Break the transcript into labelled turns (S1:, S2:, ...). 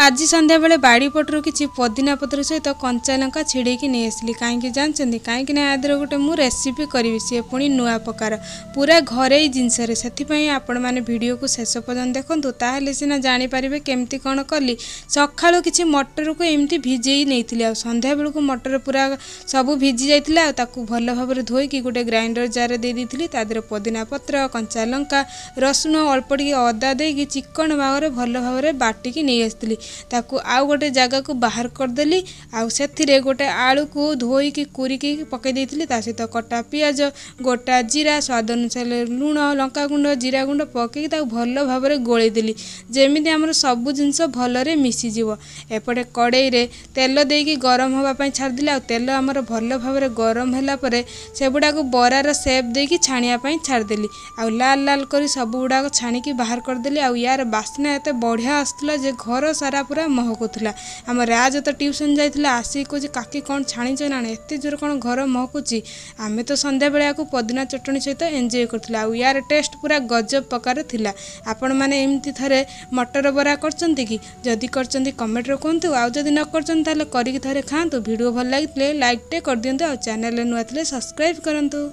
S1: आज संध्या बेले बाड़ी पटरू किसी पुदीना पत्र सहित कंचा लंका छिड़ेकी नहीं आसली कहीं जानते कहीं याद गोटे मु रेसिपी करी सी पुणी नुआ प्रकार पूरा घरे जिनस से आपण मैंने वीडियो को शेष पर्यटन देखूँ ताहले सीना जानीपारे केमती कौन कली सकालू किसी मटर को एमती भिजे नहीं संध्या बेलू मटर पूरा सब भिजी जाता भल भाव धोईकी गोटे ग्राइंडर जार दे देती पुदीना पत्र कंचा लंका रसुण अल्प टे अदा देकी चिकन भाग भल भाव बाटिकी नहीं आसती ताकू आउ गोटे जगह को बाहर करदेली आउ से गोटे आलू को धोईकी कुरिकी पकई देती सहित कटा पियाज गोटा जीरा स्वाद अनुसार लुण लंका गुंड जीरा गुंड पकईकी भल भाव गोलेदेली जमी आमर सबू जिनस भलरे मिसीज एपटे कड़ई रे तेल देकी गरम होगापाई छाड़देली आ तेल आमर भल भाव गरम है सेगुड़ा को बरार सेप देकी छाणियापाई छाड़देली आ लाल लाल कर सब गुड़ाक छाणिकी बाहर करदेली आ यार बास्ना एत बढ़िया आसला जे घर सारा पूरा महकुला आम राज तो ट्यूशन जाइला आसिक कहे काकी कौन छाणीच ना एत जोर कौन घर महकुची आमे तो संध्या बेले पुदीना चटणी सहित एंजॉय करथिला आ यार टेस्ट पूरा गजब प्रकार थिला। आपण माने एमती थरे मटर बरा करचंती कि जदि करचंती कमेंट रे कहंतु आ जदि न करचंती ताले करिक थरे खांतु वीडियो भल लागितले लाइक टे कर दियंतु आ चैनल रे नुआ थिले सब्सक्राइब करंतु।